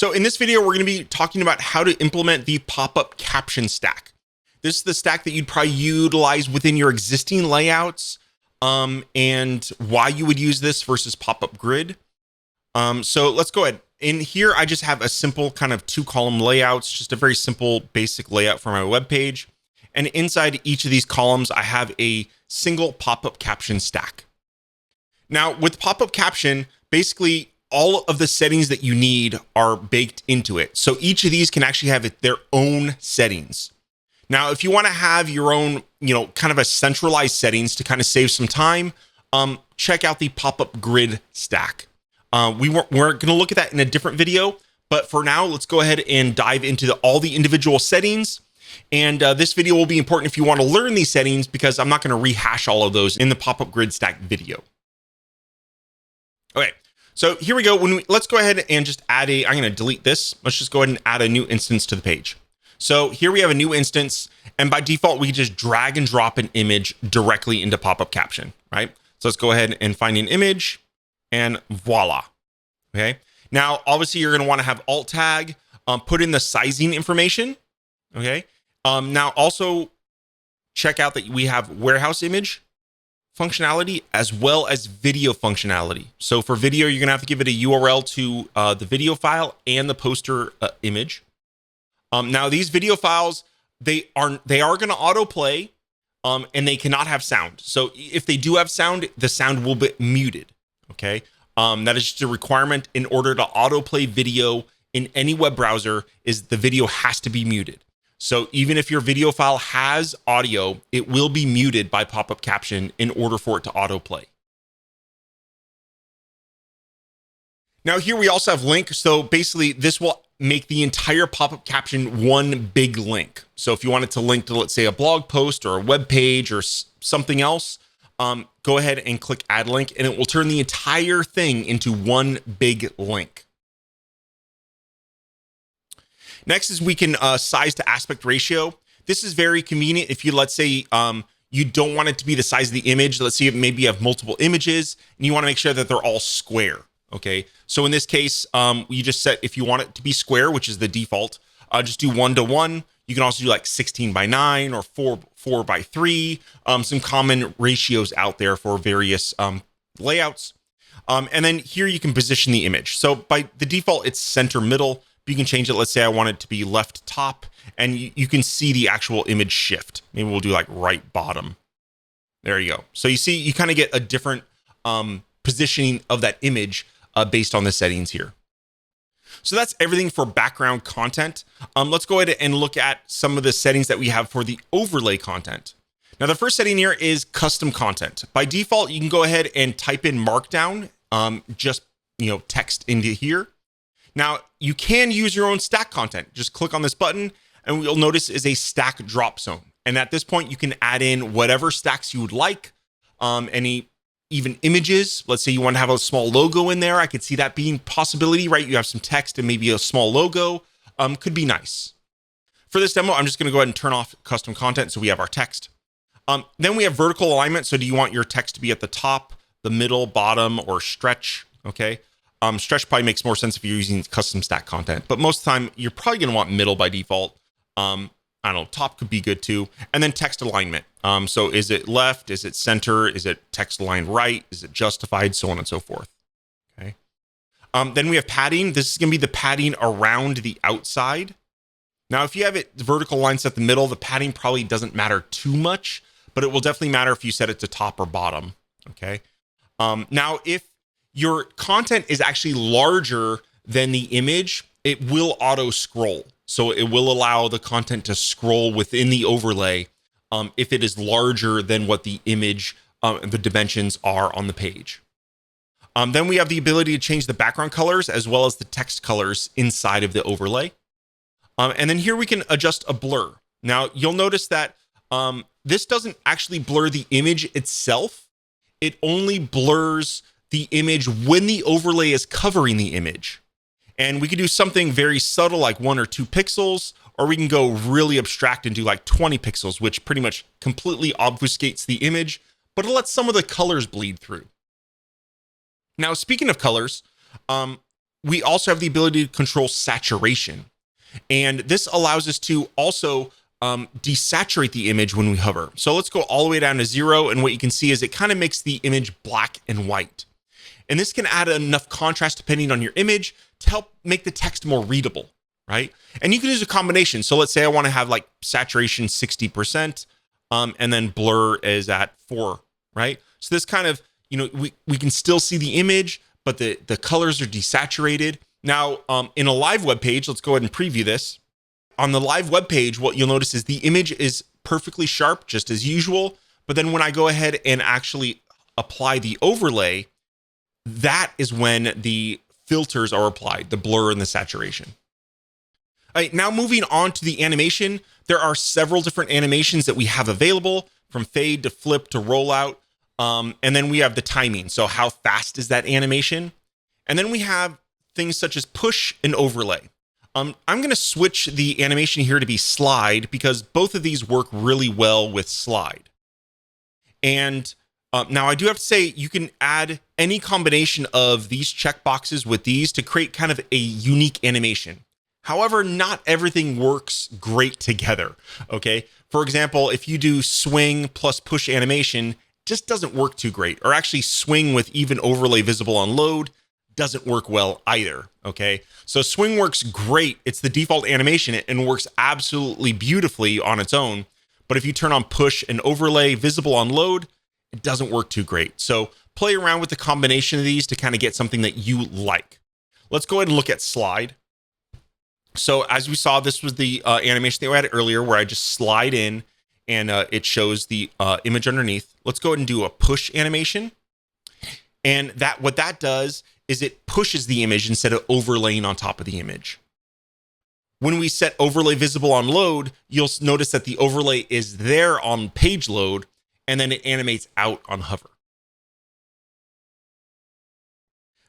So in this video, we're going to be talking about how to implement the Popup Caption stack. This is the stack that you'd probably utilize within your existing layouts, and why you would use this versus Popup Grid. So let's go ahead. In here, I just have a simple kind of 2-column layouts, just a very simple basic layout for my web page. And inside each of these columns, I have a single Popup Caption stack. Now with Popup Caption, basically all of the settings that you need are baked into it. So each of these can actually have their own settings. Now, if you want to have your own, kind of a centralized settings to kind of save some time, check out the Popup Grid stack. We're going to look at that in a different video, but for now, let's go ahead and dive into all the individual settings. And this video will be important if you want to learn these settings, because I'm not going to rehash all of those in the Popup Grid stack video. Okay, so here we go. Let's go ahead and just add I'm going to delete this. Let's just go ahead and add a new instance to the page. So here we have a new instance, and by default, we can just drag and drop an image directly into Popup Caption, right? So let's go ahead and find an image, and voila. Okay. Now, obviously, you're going to want to have alt tag, put in the sizing information. Okay. Now, also check out that we have warehouse image functionality as well as video functionality. So for video, you're going to have to give it a URL to the video file and the poster image. Now, these video files, they are going to autoplay, and they cannot have sound. So if they do have sound, the sound will be muted. Okay. That is just a requirement in order to autoplay video in any web browser. Is the video has to be muted. So even if your video file has audio, it will be muted by Popup Caption in order for it to autoplay. Now here we also have link. So basically this will make the entire Popup Caption one big link. So if you wanted to link to, let's say, a blog post or a web page or something else, go ahead and click add link, and it will turn the entire thing into one big link. Next is we can size to aspect ratio. This is very convenient if you, let's say, you don't want it to be the size of the image. Let's say maybe you have multiple images and you want to make sure that they're all square. Okay, so in this case, you just set, if you want it to be square, which is the default, just do 1:1. You can also do like 16:9 or 4:3. Some common ratios out there for various layouts. And then here you can position the image. So by the default, it's center middle. You can change it. Let's say I want it to be left top, and you can see the actual image shift. Maybe we'll do like right bottom. There you go. So you see, you kind of get a different positioning of that image based on the settings here. So that's everything for background content. Let's go ahead and look at some of the settings that we have for the overlay content. Now, the first setting here is custom content. By default, you can go ahead and type in Markdown, just text into here. Now, you can use your own stack content. Just click on this button, and what you'll notice is a stack drop zone. And at this point, you can add in whatever stacks you would like, even images. Let's say you want to have a small logo in there. I could see that being a possibility, right? You have some text and maybe a small logo. Could be nice. For this demo, I'm just going to go ahead and turn off custom content so we have our text. Then we have vertical alignment. So do you want your text to be at the top, the middle, bottom, or stretch? Okay. Stretch probably makes more sense if you're using custom stack content, but most of the time you're probably going to want middle by default. I don't know, top could be good too. And then text alignment. So is it left? Is it center? Is it text aligned right? Is it justified? So on and so forth. Okay. Then we have padding. This is going to be the padding around the outside. Now, if you have it vertical line set the middle, the padding probably doesn't matter too much, but it will definitely matter if you set it to top or bottom. Okay. Now, if your content is actually larger than the image, it will auto scroll. So it will allow the content to scroll within the overlay if it is larger than what the image, the dimensions are on the page. Then we have the ability to change the background colors as well as the text colors inside of the overlay. And then here we can adjust a blur. Now you'll notice that this doesn't actually blur the image itself. It only blurs the image when the overlay is covering the image. And we could do something very subtle like 1 or 2 pixels, or we can go really abstract and do like 20 pixels, which pretty much completely obfuscates the image, but it lets some of the colors bleed through. Now, speaking of colors, we also have the ability to control saturation. And this allows us to also desaturate the image when we hover. So let's go all the way down to 0. And what you can see is it kind of makes the image black and white. And this can add enough contrast depending on your image to help make the text more readable, right? And you can use a combination. So let's say I want to have like saturation 60%, and then blur is at 4, right? So this kind of, we can still see the image, but the colors are desaturated. Now, in a live web page, let's go ahead and preview this. On the live web page, what you'll notice is the image is perfectly sharp, just as usual. But then when I go ahead and actually apply the overlay, that is when the filters are applied, the blur and the saturation. All right, now moving on to the animation, there are several different animations that we have available, from fade to flip to rollout. And then we have the timing. So how fast is that animation? And then we have things such as push and overlay. I'm going to switch the animation here to be slide because both of these work really well with slide. And now I do have to say you can add any combination of these checkboxes with these to create kind of a unique animation. However, not everything works great together, okay? For example, if you do swing plus push animation, just doesn't work too great. Or actually swing with even overlay visible on load doesn't work well either, okay? So swing works great. It's the default animation and works absolutely beautifully on its own. But if you turn on push and overlay visible on load, it doesn't work too great. So play around with the combination of these to kind of get something that you like. Let's go ahead and look at slide. So as we saw, this was the animation that we had earlier where I just slide in and it shows the image underneath. Let's go ahead and do a push animation. And what that does is it pushes the image instead of overlaying on top of the image. When we set overlay visible on load, you'll notice that the overlay is there on page load, and then it animates out on hover.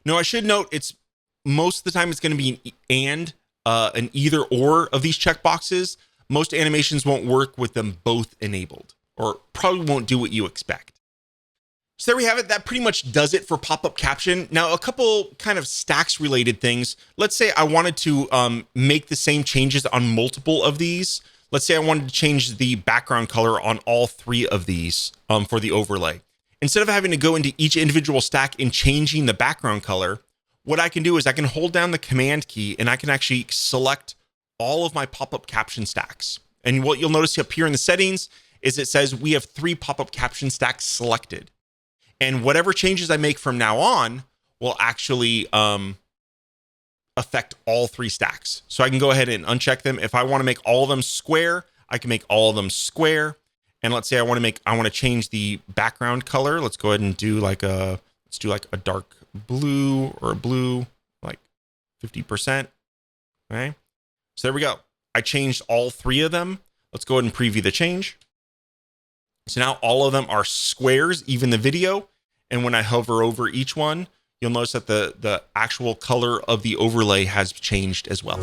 Now, I should note it's most of the time it's going to be an either or of these checkboxes. Most animations won't work with them both enabled, or probably won't do what you expect. So there we have it. That pretty much does it for Popup Caption. Now, a couple kind of stacks related things. Let's say I wanted to make the same changes on multiple of these. Let's say I wanted to change the background color on all 3 of these for the overlay. Instead of having to go into each individual stack and changing the background color, what I can do is I can hold down the command key and I can actually select all of my Popup Caption stacks. And what you'll notice up here in the settings is it says we have 3 Popup Caption stacks selected. And whatever changes I make from now on will actually affect all 3 stacks. So I can go ahead and uncheck them. If I want to make all of them square, I can make all of them square. And let's say I want to change the background color. Let's go ahead and do like a dark blue or a blue, like 50%. Okay. So there we go. I changed all 3 of them. Let's go ahead and preview the change. So now all of them are squares, even the video. And when I hover over each one, you'll notice that the actual color of the overlay has changed as well.